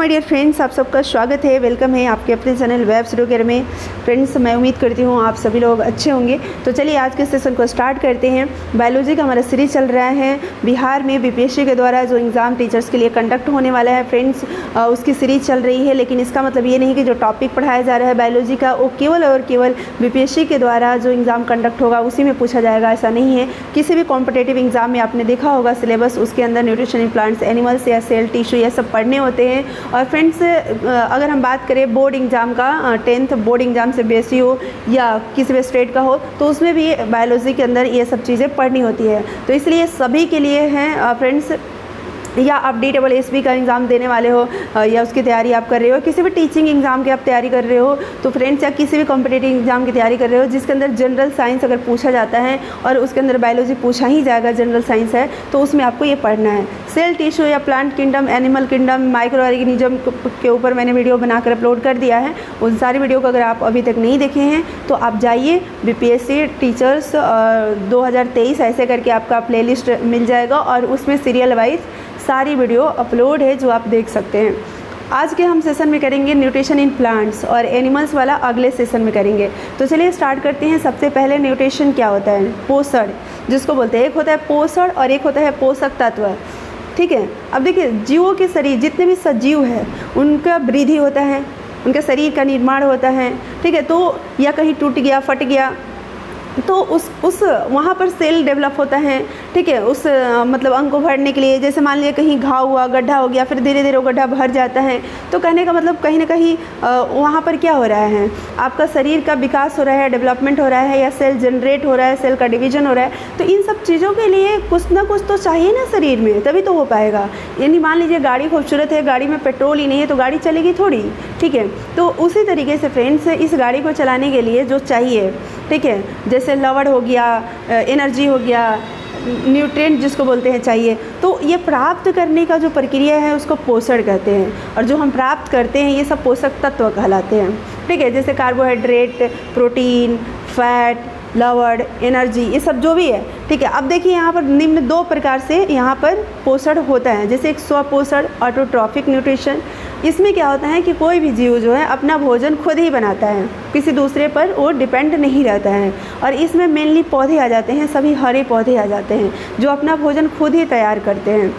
My dear friends, आप सबका स्वागत है, वेलकम है आपके अपने चैनल वेब स्टूडियो में। फ्रेंड्स, मैं उम्मीद करती हूँ आप सभी लोग अच्छे होंगे। तो चलिए आज के सेशन को स्टार्ट करते हैं। बायोलॉजी का हमारा सीरीज चल रहा है। बिहार में बीपीएससी के द्वारा जो एग्ज़ाम टीचर्स के लिए कंडक्ट होने वाला है फ्रेंड्स, उसकी सीरीज चल रही है। लेकिन इसका मतलब ये नहीं कि जो टॉपिक पढ़ाया जा रहा है बायोलॉजी का वो केवल और केवल बीपीएससी के द्वारा जो एग्ज़ाम कंडक्ट होगा उसी में पूछा जाएगा, ऐसा नहीं है। किसी भी कॉम्पिटेटिव एग्ज़ाम में आपने देखा होगा सिलेबस, उसके अंदर न्यूट्रिशन इन प्लांट्स, एनिमल्स या सेल टिश्यू ये सब पढ़ने होते हैं। और फ्रेंड्स, अगर हम बात करें बोर्ड एग्ज़ाम का, 10th बोर्ड एग्ज़ाम से बेसी हो या किसी भी स्टेट का हो, तो उसमें भी बायोलॉजी के अंदर ये सब चीज़ें पढ़नी होती है। तो इसलिए सभी के लिए हैं फ्रेंड्स, या आप DSSB का एग्ज़ाम देने वाले हो या उसकी तैयारी आप कर रहे हो, किसी भी टीचिंग एग्ज़ाम की आप तैयारी कर रहे हो, तो फ्रेंड्स या किसी भी कॉम्पिटेटिव एग्ज़ाम की तैयारी कर रहे हो जिसके अंदर जनरल साइंस अगर पूछा जाता है और उसके अंदर बायोलॉजी पूछा ही जाएगा, जनरल साइंस है, तो उसमें आपको ये पढ़ना है। सेल टिश्यू या plant kingdom, animal kingdom, micro organism के ऊपर मैंने वीडियो बनाकर अपलोड कर दिया है। उन सारी वीडियो को अगर आप अभी तक नहीं देखे हैं तो आप जाइए, BPSC टीचर्स 2023 ऐसे करके आपका प्लेलिस्ट मिल जाएगा और उसमें सीरियल वाइज सारी वीडियो अपलोड है जो आप देख सकते हैं। आज के हम सेशन में करेंगे न्यूट्रिशन इन प्लांट्स और एनिमल्स वाला अगले सेशन में करेंगे। तो चलिए स्टार्ट करते हैं। सबसे पहले न्यूट्रिशन क्या होता है? पोषण जिसको बोलते हैं, एक होता है पोषण और एक होता है पोषक तत्व। ठीक है, अब देखिए जीवों के शरीर, जितने भी सजीव है उनका वृद्धि होता है, उनके शरीर का निर्माण होता है। ठीक है, तो या कहीं टूट गया, फट गया तो उस वहाँ पर सेल डेवलप होता है। ठीक है, उस मतलब अंग को भरने के लिए, जैसे मान लिया कहीं घाव हुआ, गड्ढा हो गया, फिर धीरे धीरे वो गड्ढा भर जाता है। तो कहने का मतलब कहीं ना कहीं वहाँ पर क्या हो रहा है, आपका शरीर का विकास हो रहा है, डेवलपमेंट हो रहा है, या सेल जनरेट हो रहा है, सेल का डिवीजन हो रहा है। तो इन सब चीज़ों के लिए कुछ ना कुछ तो चाहिए ना शरीर में, तभी तो हो पाएगा। यानी मान लीजिए गाड़ी खूबसूरत है, गाड़ी में पेट्रोल ही नहीं है तो गाड़ी चलेगी थोड़ी। ठीक है, तो उसी तरीके से फ्रेंड्स इस गाड़ी को चलाने के लिए जो चाहिए, ठीक है, जैसे लवण हो गया, एनर्जी हो गया, न्यूट्रिएंट जिसको बोलते हैं चाहिए, तो ये प्राप्त करने का जो प्रक्रिया है उसको पोषण कहते हैं। और जो हम प्राप्त करते हैं ये सब पोषक तत्व कहलाते हैं। ठीक है, जैसे कार्बोहाइड्रेट, प्रोटीन, फैट, लवण, एनर्जी, ये सब जो भी है। ठीक है, अब देखिए यहाँ पर निम्न दो प्रकार से यहाँ पर पोषण होता है। जैसे एक स्वपोषण, ऑटोट्रॉफिक न्यूट्रिशन। इसमें क्या होता है कि कोई भी जीव जो है अपना भोजन खुद ही बनाता है, किसी दूसरे पर वो डिपेंड नहीं रहता है। और इसमें मेनली पौधे आ जाते हैं, सभी हरे पौधे आ जाते हैं जो अपना भोजन खुद ही तैयार करते हैं।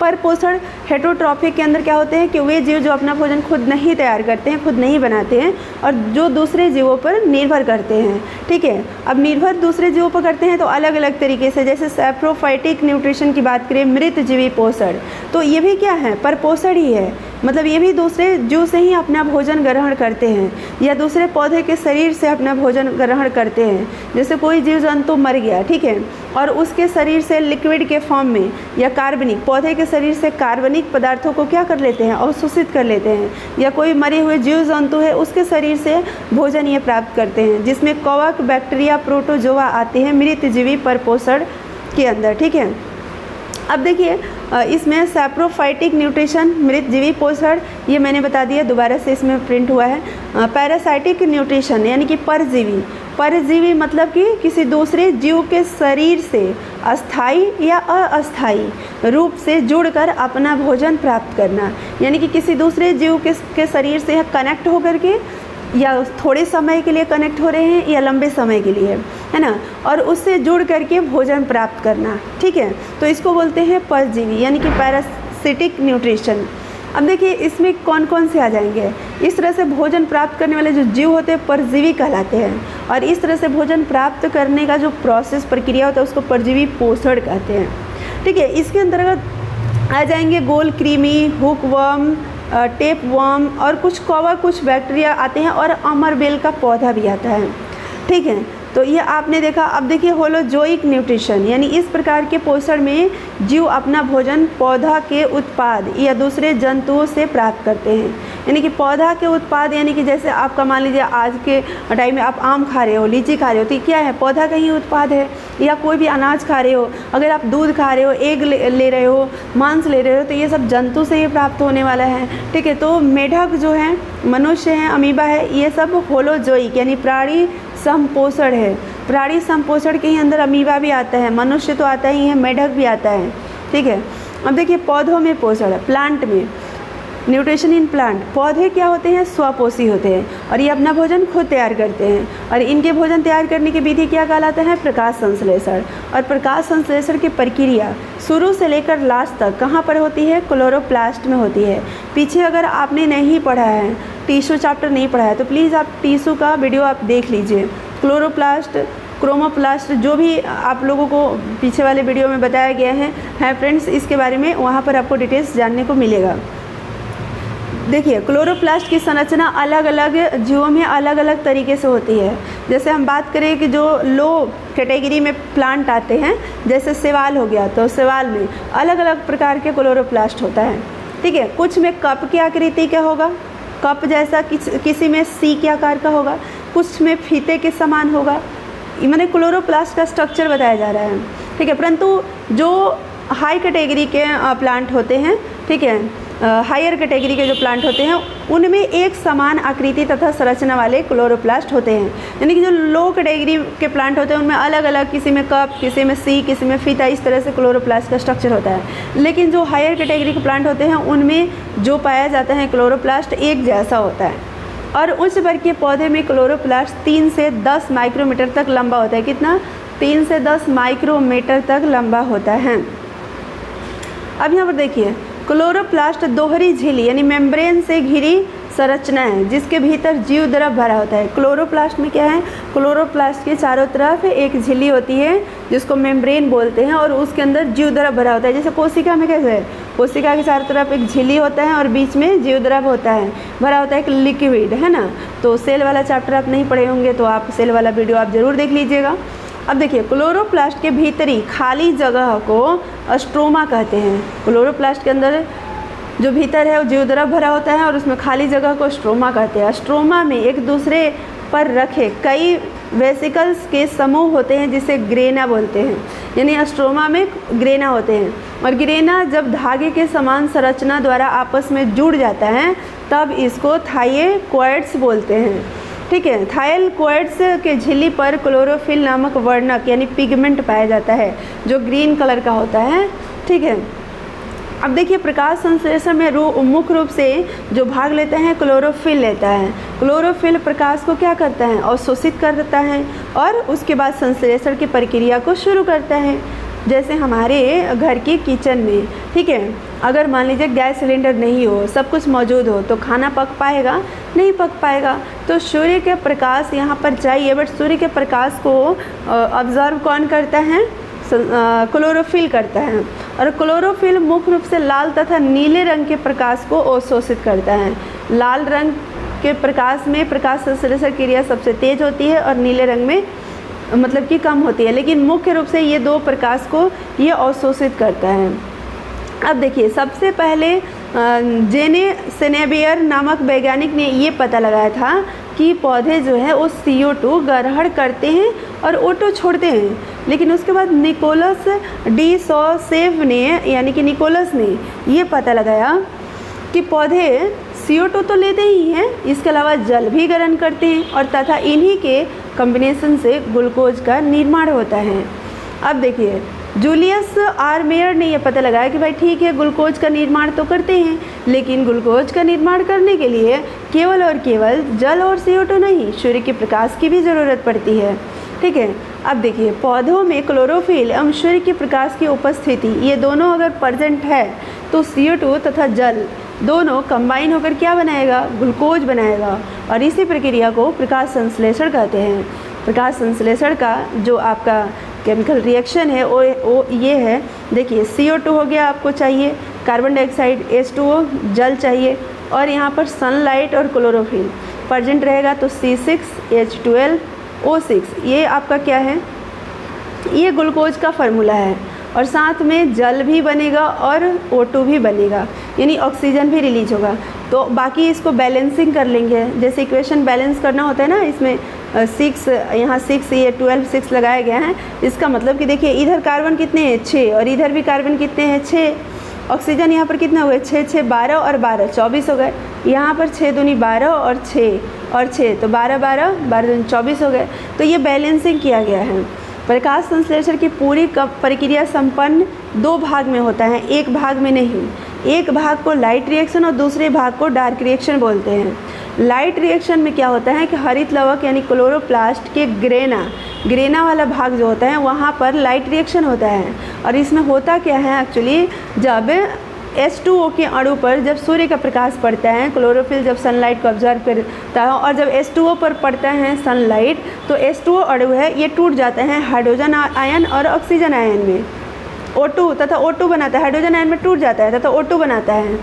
पर पोषण हेटरोट्रॉफिक के अंदर क्या होते हैं कि वे जीव जो अपना भोजन खुद नहीं तैयार करते हैं, खुद नहीं बनाते हैं और जो दूसरे जीवों पर निर्भर करते हैं। ठीक है, अब निर्भर दूसरे जीवों पर करते हैं तो अलग अलग तरीके से, जैसे सैप्रोफाइटिक न्यूट्रिशन की बात करें, मृत जीवी पोषण, तो ये भी क्या है, पर पोषण ही है। मतलब ये भी दूसरे जीव से ही अपना भोजन ग्रहण करते हैं या दूसरे पौधे के शरीर से अपना भोजन ग्रहण करते हैं। जैसे कोई जीव जंतु मर गया, ठीक है, और उसके शरीर से लिक्विड के फॉर्म में या कार्बनिक, पौधे के शरीर से कार्बनिक पदार्थों को क्या कर लेते हैं, अवशोषित कर लेते हैं। या कोई मरे हुए जीव जंतु है उसके शरीर से भोजन ये प्राप्त करते हैं, जिसमें कवक, बैक्टीरिया, प्रोटोजोआ आते हैं मृत जीवी परपोषण के अंदर। ठीक है, अब देखिए इसमें सैप्रोफाइटिक न्यूट्रिशन, मृत जीवी पोषण, ये मैंने बता दिया, दोबारा से इसमें प्रिंट हुआ है। पैरासाइटिक न्यूट्रिशन यानी कि परजीवी, परजीवी मतलब कि किसी दूसरे जीव के शरीर से अस्थाई या अस्थाई रूप से जुड़कर अपना भोजन प्राप्त करना। यानी कि किसी दूसरे जीव के शरीर से कनेक्ट होकर के, या थोड़े समय के लिए कनेक्ट हो रहे हैं या लंबे समय के लिए, है ना, और उससे जुड़ करके भोजन प्राप्त करना। ठीक है, तो इसको बोलते हैं परजीवी यानी कि पैरासिटिक न्यूट्रिशन। अब देखिए इसमें कौन कौन से आ जाएंगे। इस तरह से भोजन प्राप्त करने वाले जो जीव होते हैं परजीवी कहलाते हैं, और इस तरह से भोजन प्राप्त करने का जो प्रोसेस, प्रक्रिया होता है उसको परजीवी पोषण कहते हैं। ठीक है, इसके अंतर्गत आ जाएंगे गोल कृमि, हुकवर्म, टेप वर्म और कुछ कौवा, कुछ बैक्टीरिया आते हैं और अमरबेल का पौधा भी आता है। ठीक है, तो ये आपने देखा। अब देखिए होलोजोइक न्यूट्रिशन यानी इस प्रकार के पोषण में जीव अपना भोजन पौधा के उत्पाद या दूसरे जंतुओं से प्राप्त करते हैं। यानी कि पौधा के उत्पाद, यानी कि जैसे आपका मान लीजिए आज के टाइम में आप आम खा रहे हो, लीची खा रहे हो, तो क्या है, पौधा का ही उत्पाद है। या कोई भी अनाज खा रहे हो, अगर आप दूध खा रहे हो, एग ले रहे हो, मांस ले रहे हो, तो ये सब जंतु से ही प्राप्त होने वाला है। ठीक है, तो मेढक जो है, मनुष्य है, अमीबा है, ये सब होलोजोइक यानी प्राणी संपोषण है। प्राणी संपोषण के ही अंदर अमीबा भी आता है, मनुष्य तो आता ही है, मेढक भी आता है। ठीक है, अब देखिए पौधों में पोषण, प्लांट में न्यूट्रिशन इन प्लांट, पौधे क्या होते हैं, स्वपोषी होते हैं और ये अपना भोजन खुद तैयार करते हैं और इनके भोजन तैयार करने की विधि क्या कहलाता है, प्रकाश संश्लेषण। और प्रकाश संश्लेषण की प्रक्रिया शुरू से लेकर लास्ट तक कहाँ पर होती है, क्लोरोप्लास्ट में होती है। पीछे अगर आपने नहीं पढ़ा है, टिश्यू चैप्टर नहीं पढ़ा है, तो प्लीज़ आप टिश्यू का वीडियो आप देख लीजिए। क्लोरोप्लास्ट, क्रोमोप्लास्ट, जो भी आप लोगों को पीछे वाले वीडियो में बताया गया है फ्रेंड्स, इसके बारे में वहाँ पर आपको डिटेल्स जानने को मिलेगा। देखिए, क्लोरोप्लास्ट की संरचना अलग अलग जीवों में अलग अलग तरीके से होती है। जैसे हम बात करें कि जो लो कैटेगरी में प्लांट आते हैं, जैसे शैवाल हो गया, तो शैवाल में अलग अलग प्रकार के क्लोरोप्लास्ट होता है। ठीक है, कुछ में कप की आकृति का होगा, कप जैसा, किसी में सी के आकार का होगा, कुछ में फीते के समान होगा। मैंने क्लोरोप्लास्ट का स्ट्रक्चर बताया जा रहा है। ठीक है, परंतु जो हाई कैटेगरी के प्लांट होते हैं, ठीक है, हायर कैटेगरी के जो प्लांट होते हैं, उनमें एक समान आकृति तथा संरचना वाले क्लोरोप्लास्ट होते हैं। यानी कि जो लो कैटेगरी के प्लांट होते हैं उनमें अलग अलग, किसी में कप, किसी में सी, किसी में फीता, इस तरह से क्लोरोप्लास्ट का स्ट्रक्चर होता है। लेकिन जो हायर कैटेगरी के प्लांट होते हैं उनमें जो पाया जाता है क्लोरोप्लास्ट एक जैसा होता है। और उच्च वर्ग के पौधे में क्लोरोप्लास्ट 3 से 10 माइक्रोमीटर तक लंबा होता है। कितना? 3 से 10 माइक्रोमीटर तक लंबा होता है। अब यहाँ पर देखिए, क्लोरोप्लास्ट दोहरी झिल्ली यानी मेम्ब्रेन से घिरी संरचना है जिसके भीतर जीव द्रव भरा होता है। क्लोरोप्लास्ट में क्या है, क्लोरोप्लास्ट के चारों तरफ एक झिल्ली होती है जिसको मेम्ब्रेन बोलते हैं और उसके अंदर जीव द्रव भरा होता है। जैसे कोशिका में कैसे है, कोशिका के चारों तरफ एक झिल्ली होता है और बीच में जीव द्रव होता है, भरा होता है, एक लिक्विड, है ना। तो सेल वाला चैप्टर आप नहीं पढ़े होंगे तो आप सेल वाला वीडियो आप ज़रूर देख लीजिएगा। अब देखिए, क्लोरोप्लास्ट के भीतरी खाली जगह को स्ट्रोमा कहते हैं। क्लोरोप्लास्ट के अंदर जो भीतर है वो जीव द्रव भरा होता है और उसमें खाली जगह को स्ट्रोमा कहते हैं। स्ट्रोमा में एक दूसरे पर रखे कई वेसिकल्स के समूह होते हैं जिसे ग्रेना बोलते हैं। यानी स्ट्रोमा में ग्रेना होते हैं और ग्रेना जब धागे के समान संरचना द्वारा आपस में जुड़ जाता है तब इसको थाइकोइड्स बोलते हैं। ठीक है, थाइकोइड्स के झिल्ली पर क्लोरोफिल नामक वर्णक यानी पिगमेंट पाया जाता है जो ग्रीन कलर का होता है। ठीक है, अब देखिए, प्रकाश संश्लेषण में मुख्य रूप से जो भाग लेते हैं क्लोरोफिल लेता है। क्लोरोफिल प्रकाश को क्या करता है, अवशोषित करता है और उसके बाद संश्लेषण की प्रक्रिया को शुरू करता है। जैसे हमारे घर की किचन में, ठीक है, अगर मान लीजिए गैस सिलेंडर नहीं हो, सब कुछ मौजूद हो, तो खाना पक पाएगा? नहीं पक पाएगा। तो सूर्य के प्रकाश यहाँ पर चाहिए, बट सूर्य के प्रकाश को ऑब्जर्व कौन करता है, क्लोरोफिल करता है। और क्लोरोफिल मुख्य रूप से लाल तथा नीले रंग के प्रकाश को अवशोषित करता है। लाल रंग के प्रकाश में प्रकाश संश्लेषण क्रिया सबसे तेज होती है और नीले रंग में मतलब कि कम होती है, लेकिन मुख्य रूप से ये दो प्रकाश को ये अवशोषित करता है। अब देखिए, सबसे पहले जेने सेनेबियर नामक वैज्ञानिक ने ये पता लगाया था कि पौधे जो है वो CO2 ग्रहण करते हैं और O2 छोड़ते हैं। लेकिन उसके बाद निकोलस डी सौसेफ ने, यानी कि निकोलस ने ये पता लगाया कि पौधे CO2 तो लेते ही हैं, इसके अलावा जल भी ग्रहण करते हैं और तथा इन्हीं के कॉम्बिनेशन से ग्लूकोज का निर्माण होता है। अब देखिए, जूलियस आर मेयर ने यह पता लगाया कि भाई ठीक है, ग्लूकोज का निर्माण तो करते हैं, लेकिन ग्लूकोज का निर्माण करने के लिए केवल और केवल जल और CO2 नहीं, सूर्य के प्रकाश की भी ज़रूरत पड़ती है। ठीक है, अब देखिए, पौधों में क्लोरोफिल एवं सूर्य के प्रकाश की उपस्थिति ये दोनों अगर प्रेजेंट है तो CO2 तथा जल दोनों कंबाइन होकर क्या बनाएगा, ग्लूकोज बनाएगा। और इसी प्रक्रिया को प्रकाश संश्लेषण कहते हैं। प्रकाश संश्लेषण का जो आपका केमिकल रिएक्शन है वो ये है। देखिए, CO2 हो गया, आपको चाहिए कार्बन डाइऑक्साइड, H2O जल चाहिए, और यहाँ पर सनलाइट और क्लोरोफिल प्रेजेंट रहेगा तो C6H12O6 ये आपका क्या है, ये ग्लूकोज का फार्मूला है। और साथ में जल भी बनेगा और O2 भी बनेगा, यानी ऑक्सीजन भी रिलीज होगा। तो बाकी इसको बैलेंसिंग कर लेंगे, जैसे इक्वेशन बैलेंस करना होता है ना, इसमें 6 यहाँ 6 ये 12 6 लगाया गया है। इसका मतलब कि देखिए, इधर कार्बन कितने हैं 6 और इधर भी कार्बन कितने हैं 6। ऑक्सीजन यहाँ पर कितना हुए 6 6 12 और 12 24 हो गए। यहाँ पर 6 दूनी 12 और 6 तो 12 12 12 दूनी 24 हो गए। तो ये बैलेंसिंग किया गया है। प्रकाश संश्लेषण की पूरी प्रक्रिया संपन्न 2 भाग में होता है, एक भाग में नहीं। एक भाग को लाइट रिएक्शन और दूसरे भाग को डार्क रिएक्शन बोलते हैं। लाइट रिएक्शन में क्या होता है कि हरित लवक यानी क्लोरोप्लास्ट के ग्रेना वाला भाग जो होता है वहाँ पर लाइट रिएक्शन होता है। और इसमें होता क्या है एक्चुअली, जब H2O के अणु पर जब सूर्य का प्रकाश पड़ता है, क्लोरोफिल जब सनलाइट को ऑब्जर्व करता है और जब H2O पर पड़ता है सनलाइट, तो H2O अणु है ये टूट जाता है हाइड्रोजन आयन और ऑक्सीजन आयन में। O2 तथा O2 बनाता है, हाइड्रोजन आयन में टूट जाता है तथा O2 बनाता है,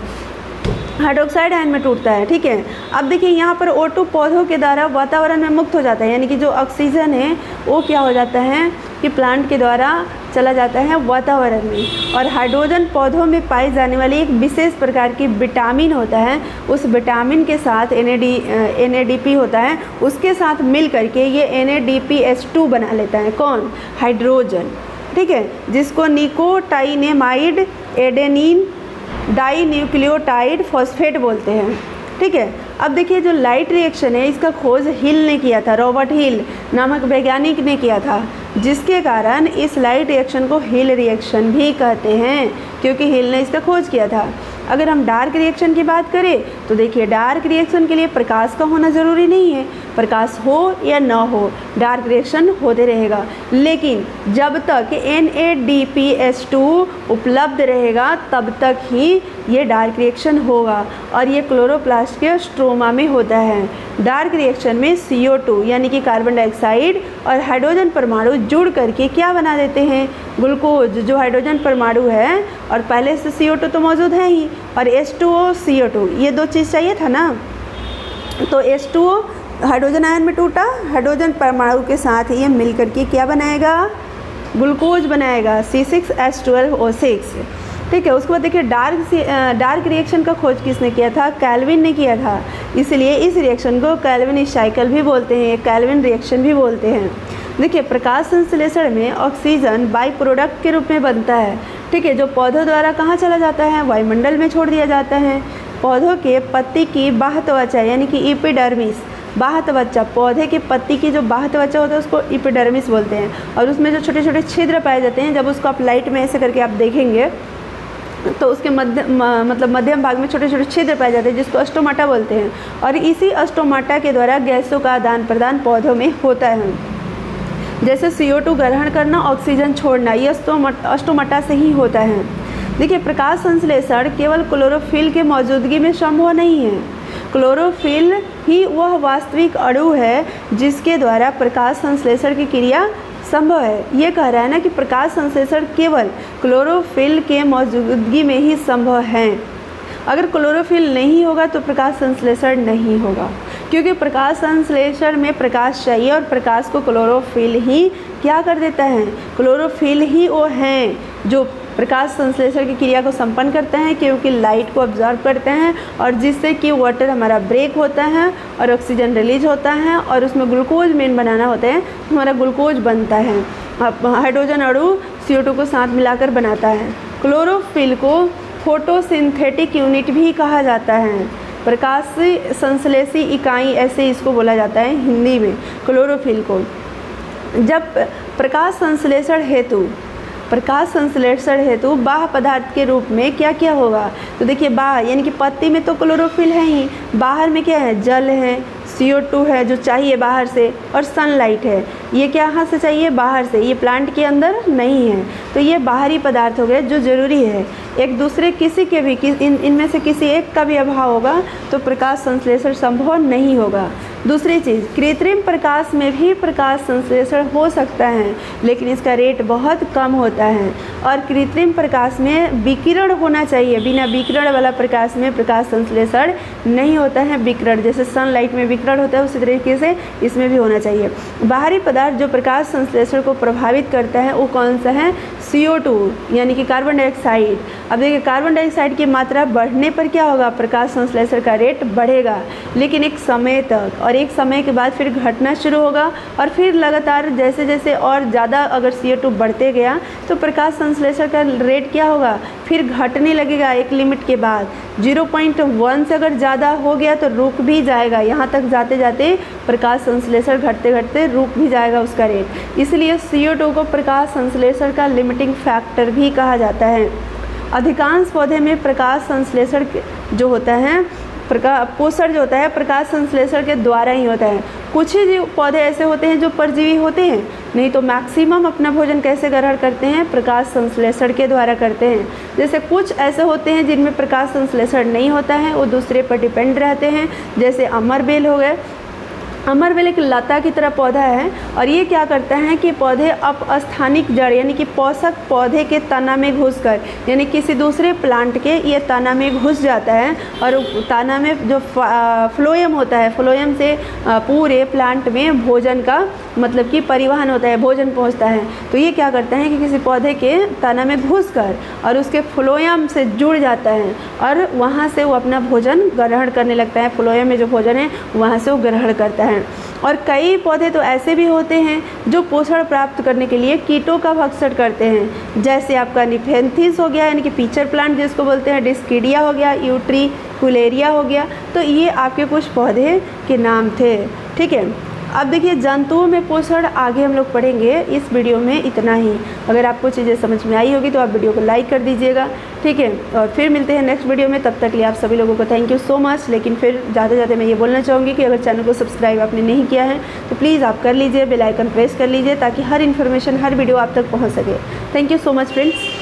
हाइड्रोक्साइड आयन में टूटता है। ठीक है, अब देखिए यहाँ पर O2 पौधों के द्वारा वातावरण में मुक्त हो जाता है, यानी कि जो ऑक्सीजन है वो क्या हो जाता है कि प्लांट के द्वारा चला जाता है वातावरण में। और हाइड्रोजन पौधों में पाई जाने वाली एक विशेष प्रकार की विटामिन होता है, उस विटामिन के साथ NADP होता है, उसके साथ मिल करके ये NADPH2 बना लेता है। कौन? हाइड्रोजन। ठीक है, जिसको निकोटाइनेमाइड एडेनिन डाइन्यूक्लियोटाइड फॉस्फेट बोलते हैं। ठीक है, अब देखिए जो लाइट रिएक्शन है इसका खोज हिल ने किया था, रॉबर्ट हिल नामक वैज्ञानिक ने किया था, जिसके कारण इस लाइट रिएक्शन को हिल रिएक्शन भी कहते हैं, क्योंकि हिल ने इसका खोज किया था। अगर हम डार्क रिएक्शन की बात करें तो देखिए डार्क रिएक्शन के लिए प्रकाश का होना ज़रूरी नहीं है, प्रकाश हो या ना हो डार्क रिएक्शन होते रहेगा, लेकिन जब तक NADPH2 उपलब्ध रहेगा तब तक ही ये डार्क रिएक्शन होगा। और ये क्लोरोप्लास्ट के स्ट्रोमा में होता है। डार्क रिएक्शन में CO2 यानी कि कार्बन डाइऑक्साइड और हाइड्रोजन परमाणु जुड़ करके क्या बना देते हैं? ग्लूकोज। जो हाइड्रोजन परमाणु है और पहले से CO2 तो मौजूद है ही, और H2O CO2 ये दो चीज़ चाहिए था ना, तो H2O हाइड्रोजन आयन में टूटा, हाइड्रोजन परमाणु के साथ ये मिल करके क्या बनाएगा? ग्लूकोज बनाएगा, C6H12O6। ठीक है, उसके बाद देखिए डार्क रिएक्शन का खोज किसने किया था? कैल्विन ने किया था, इसलिए इस रिएक्शन को कैल्विन साइकिल भी बोलते हैं, कैल्विन रिएक्शन भी बोलते हैं। देखिए प्रकाश संश्लेषण में ऑक्सीजन बाई प्रोडक्ट के रूप में बनता है। ठीक है, जो पौधों द्वारा कहाँ चला जाता है? वायुमंडल में छोड़ दिया जाता है। पौधों के पत्ती की बाह्य त्वचा यानी कि एपिडर्मिस, बाह्य त्वचा, पौधे के पत्ती की जो बाह्य त्वचा होता है उसको एपिडर्मिस बोलते हैं, और उसमें जो छोटे छोटे छिद्र पाए जाते हैं, जब उसको आप लाइट में ऐसे करके आप देखेंगे तो उसके मध्यम भाग में छोटे छोटे छिद्र पाए जाते हैं, जिसको अस्टोमाटा बोलते हैं। और इसी अस्टोमाटा के द्वारा गैसों का आदान प्रदान पौधों में होता है, जैसे CO2 ग्रहण करना, ऑक्सीजन छोड़ना, ये अस्टोमाटा से ही होता है। देखिए प्रकाश संश्लेषण केवल क्लोरोफिल के मौजूदगी में संभव नहीं है। क्लोरोफिल ही वह वास्तविक अणु है जिसके द्वारा प्रकाश संश्लेषण की क्रिया संभव है। ये कह रहा है ना कि प्रकाश संश्लेषण केवल क्लोरोफिल के मौजूदगी में ही संभव है। अगर क्लोरोफिल नहीं होगा तो प्रकाश संश्लेषण नहीं होगा, क्योंकि प्रकाश संश्लेषण में प्रकाश चाहिए और प्रकाश को क्लोरोफिल ही क्या कर देता है? क्लोरोफिल ही वो हैं जो प्रकाश संश्लेषण की क्रिया को संपन्न करते हैं, क्योंकि लाइट को ऑब्जर्व करते हैं और जिससे कि वाटर हमारा ब्रेक होता है और ऑक्सीजन रिलीज होता है और उसमें ग्लूकोज मेन बनाना होता है, हमारा ग्लूकोज बनता है। हाइड्रोजन अणु CO2 को साथ मिलाकर बनाता है। क्लोरोफिल को फोटोसिंथेटिक यूनिट भी कहा जाता है, प्रकाश संश्लेषी इकाई ऐसे इसको बोला जाता है हिंदी में क्लोरोफिल को। जब प्रकाश संश्लेषण हेतु बाह्य पदार्थ के रूप में क्या क्या होगा? तो देखिए बाहर यानी कि पत्ती में तो क्लोरोफिल है ही, बाहर में क्या है? जल है, CO2 है जो चाहिए बाहर से, और सनलाइट है। ये क्या कहाँ से चाहिए? बाहर से, ये प्लांट के अंदर नहीं है। तो ये बाहरी पदार्थ हो गए जो ज़रूरी है। एक दूसरे किसी के भी इनमें से किसी एक का भी अभाव होगा तो प्रकाश संश्लेषण संभव नहीं होगा। दूसरी चीज़, कृत्रिम प्रकाश में भी प्रकाश संश्लेषण हो सकता है, लेकिन इसका रेट बहुत कम होता है। और कृत्रिम प्रकाश में विकिरण होना चाहिए, बिना विकिरण वाला प्रकाश में प्रकाश संश्लेषण नहीं होता है। विकिरण जैसे सनलाइट में विकिरण होता है उसी तरीके से इसमें भी होना चाहिए। बाहरी पदार्थ जो प्रकाश संश्लेषण को प्रभावित करता है वो कौन सा है? CO2 यानी कि कार्बन डाइऑक्साइड। अब देखिए कार्बन डाइऑक्साइड की मात्रा बढ़ने पर क्या होगा? प्रकाश संश्लेषण का रेट बढ़ेगा, लेकिन एक समय तक, और एक समय के बाद फिर घटना शुरू होगा, और फिर लगातार जैसे जैसे और ज़्यादा अगर CO2 बढ़ते गया तो प्रकाश संश्लेषण का रेट क्या होगा? फिर घटने लगेगा एक लिमिट के बाद। 0.1 से अगर ज़्यादा हो गया तो रुक भी जाएगा, यहाँ तक जाते जाते प्रकाश संश्लेषण घटते घटते रुक भी जाएगा उसका रेट। इसलिए CO2 को प्रकाश संश्लेषण का लिमिटिंग फैक्टर भी कहा जाता है। अधिकांश पौधे में प्रकाश संश्लेषण जो होता है पोषण जो होता है प्रकाश संश्लेषण के द्वारा ही होता है। कुछ ही पौधे ऐसे होते हैं जो परजीवी होते हैं, नहीं तो मैक्सिमम अपना भोजन कैसे ग्रहण करते हैं, प्रकाश संश्लेषण के द्वारा करते हैं। जैसे कुछ ऐसे होते हैं जिनमें प्रकाश संश्लेषण नहीं होता है, वो दूसरे पर डिपेंड रहते हैं, जैसे अमरबेल हो गए। अमरबेल एक लता की तरह पौधा है और ये क्या करता है कि पौधे अपस्थानिक जड़ यानी कि पोषक पौधे के तना में घुसकर यानी किसी दूसरे प्लांट के ये तना में घुस जाता है और तना में जो फ्लोएम होता है, फ्लोएम से पूरे प्लांट में भोजन का मतलब कि परिवहन होता है, भोजन पहुंचता है। तो ये क्या करता है कि किसी पौधे के तना में घुसकर और उसके फ्लोएम से जुड़ जाता है और वहाँ से वो अपना भोजन ग्रहण करने लगता है। फ्लोएम में जो भोजन है वहाँ से वो ग्रहण करता है। और कई पौधे तो ऐसे भी होते हैं जो पोषण प्राप्त करने के लिए कीटों का भक्षण करते हैं, जैसे आपका निफेंथिस हो गया यानी कि पीचर प्लांट जिसको बोलते हैं, डिस्किडिया हो गया, यूट्रिकुलेरिया हो गया। तो ये आपके कुछ पौधे के नाम थे। ठीक है, अब देखिए जंतुओं में पोषण आगे हम लोग पढ़ेंगे। इस वीडियो में इतना ही। अगर आपको चीज़ें समझ में आई होगी तो आप वीडियो को लाइक कर दीजिएगा। ठीक है, और फिर मिलते हैं नेक्स्ट वीडियो में। तब तक के लिए आप सभी लोगों को थैंक यू सो मच। लेकिन फिर ज़्यादा मैं ये बोलना चाहूँगी कि अगर चैनल को सब्सक्राइब आपने नहीं किया है तो प्लीज़ आप कर लीजिए, बेल आइकन प्रेस कर लीजिए ताकि हर इन्फॉर्मेशन, हर वीडियो आप तक पहुँच सके। Thank you so much friends.